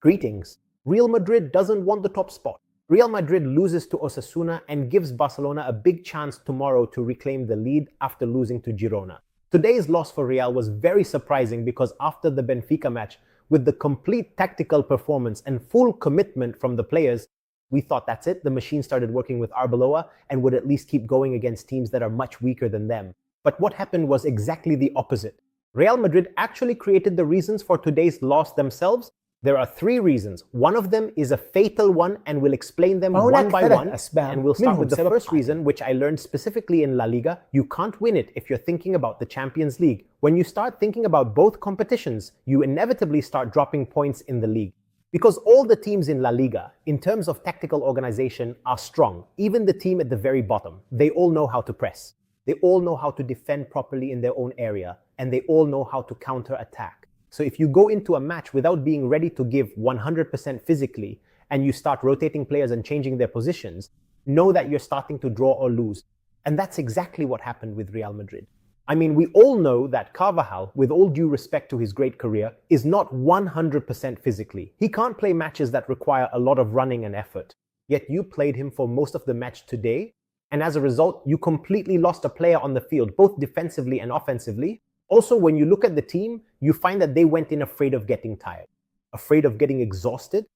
Greetings. Real Madrid doesn't want the top spot. Real Madrid loses to Osasuna and gives Barcelona a big chance tomorrow to reclaim the lead after losing to Girona. Today's loss for Real was very surprising because after the Benfica match, with the complete tactical performance and full commitment from the players, we thought that's it, the machine started working with Arbeloa and would at least keep going against teams that are much weaker than them. But what happened was exactly the opposite. Real Madrid actually created the reasons for today's loss themselves. There are three reasons. One of them is a fatal one, and we'll explain them one by one. And we'll start with the first reason, which I learned specifically in La Liga. You can't win it if you're thinking about the Champions League. When you start thinking about both competitions, you inevitably start dropping points in the league. Because all the teams in La Liga, in terms of tactical organization, are strong. Even the team at the very bottom. They all know how to press. They all know how to defend properly in their own area. And they all know how to counter-attack. So if you go into a match without being ready to give 100% physically, and you start rotating players and changing their positions, know that you're starting to draw or lose. And that's exactly what happened with Real Madrid. I mean, we all know that Carvajal, with all due respect to his great career, is not 100% physically. He can't play matches that require a lot of running and effort. Yet you played him for most of the match today, and as a result, you completely lost a player on the field, both defensively and offensively. Also, when you look at the team, you find that they went in afraid of getting tired, afraid of getting exhausted.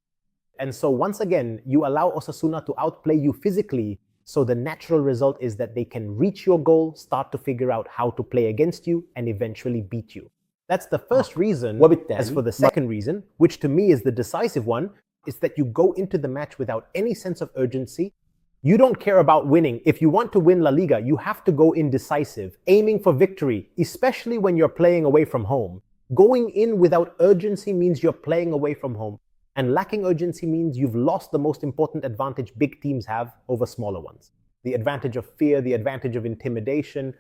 And so once again, you allow Osasuna to outplay you physically. So the natural result is that they can reach your goal, start to figure out how to play against you, and eventually beat you. That's the first reason. As for the second reason, which to me is the decisive one, is that you go into the match without any sense of urgency. You don't care about winning. If you want to win La Liga, you have to go in decisive, aiming for victory, especially when you're playing away from home. Going in without urgency means you're playing away from home. And lacking urgency means you've lost the most important advantage big teams have over smaller ones. The advantage of fear, the advantage of intimidation.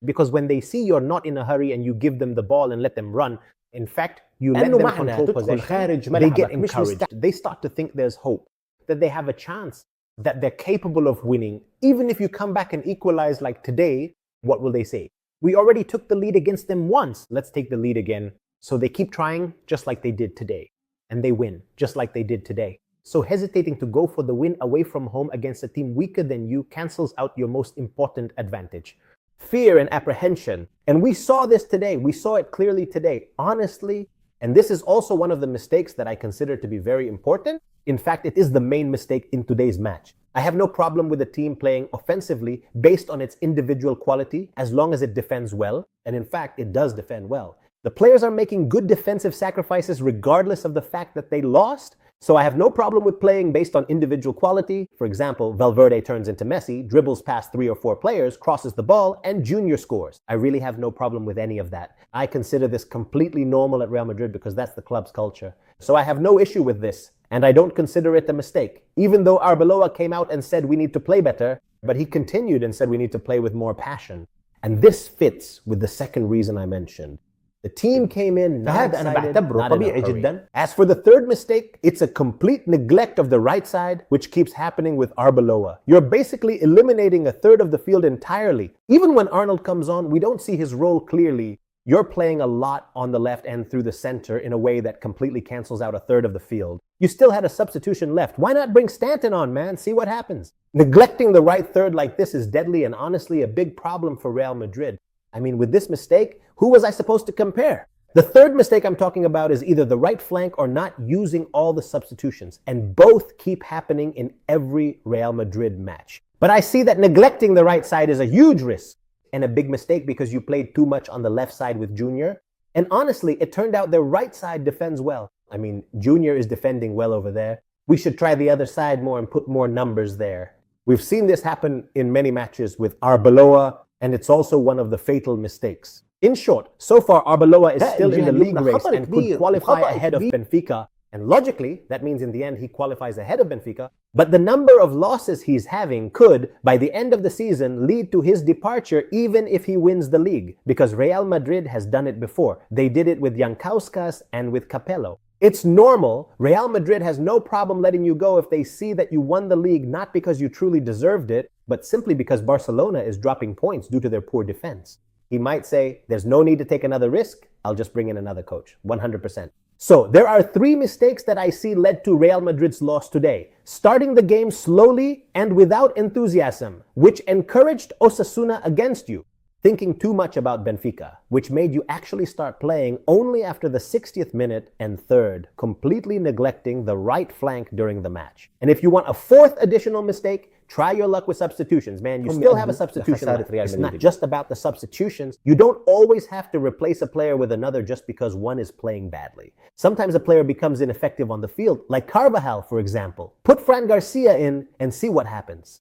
Because when they see you're not in a hurry and you give them the ball and let them run, in fact, you let them control possession, they get encouraged. They start to think there's hope, that they have a chance, that they're capable of winning. Even if you come back and equalize like today, what will they say? We already took the lead against them once. Let's take the lead again. So they keep trying just like they did today. And they win just like they did today. So hesitating to go for the win away from home against a team weaker than you cancels out your most important advantage. Fear and apprehension. And we saw this today. We saw it clearly today. Honestly, and this is also one of the mistakes that I consider to be very important. In fact, it is the main mistake in today's match. I have no problem with the team playing offensively based on its individual quality as long as it defends well. And in fact, it does defend well. The players are making good defensive sacrifices regardless of the fact that they lost. So I have no problem with playing based on individual quality. For example, Valverde turns into Messi, dribbles past 3 or 4 players, crosses the ball, and Junior scores. I really have no problem with any of that. I consider this completely normal at Real Madrid because that's the club's culture. So I have no issue with this, and I don't consider it a mistake. Even though Arbeloa came out and said we need to play better, but he continued and said we need to play with more passion. And this fits with the second reason I mentioned. The team came in not excited, not in a hurry. As for the third mistake, it's a complete neglect of the right side, which keeps happening with Arbeloa. You're basically eliminating a third of the field entirely. Even when Arnold comes on, we don't see his role clearly. You're playing a lot on the left and through the center in a way that completely cancels out a third of the field. You still had a substitution left. Why not bring Stanton on, man? See what happens. Neglecting the right third like this is deadly and honestly a big problem for Real Madrid. I mean, with this mistake, who was I supposed to compare? The third mistake I'm talking about is either the right flank or not using all the substitutions. And both keep happening in every Real Madrid match. But I see that neglecting the right side is a huge risk and a big mistake because you played too much on the left side with Junior. And honestly, it turned out their right side defends well. I mean, Junior is defending well over there. We should try the other side more and put more numbers there. We've seen this happen in many matches with Arbeloa, and it's also one of the fatal mistakes. In short, so far Arbeloa is still in the league race and could qualify ahead of Benfica. And logically, that means in the end he qualifies ahead of Benfica. But the number of losses he's having could, by the end of the season, lead to his departure even if he wins the league. Because Real Madrid has done it before. They did it with Jankauskas and with Capello. It's normal. Real Madrid has no problem letting you go if they see that you won the league not because you truly deserved it, but simply because Barcelona is dropping points due to their poor defense. He might say, there's no need to take another risk. I'll just bring in another coach. 100%. So there are 3 mistakes that I see led to Real Madrid's loss today. Starting the game slowly and without enthusiasm, which encouraged Osasuna against you. Thinking too much about Benfica, which made you actually start playing only after the 60th minute, and third, completely neglecting the right flank during the match. And if you want a 4th additional mistake, try your luck with substitutions, man. You still have a substitution with Real Madrid. It's not just about the substitutions. You don't always have to replace a player with another just because one is playing badly. Sometimes a player becomes ineffective on the field, like Carvajal, for example. Put Fran Garcia in and see what happens.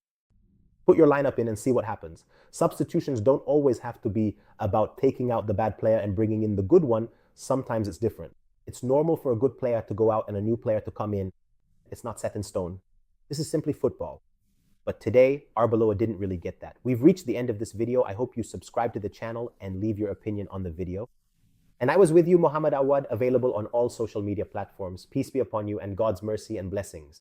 Put your lineup in and see what happens. Substitutions don't always have to be about taking out the bad player and bringing in the good one. Sometimes it's different. It's normal for a good player to go out and a new player to come in. It's not set in stone. This is simply football. But today, Arbeloa didn't really get that. We've reached the end of this video. I hope you subscribe to the channel and leave your opinion on the video. And I was with you, Mohammed Awad, available on all social media platforms. Peace be upon you and God's mercy and blessings.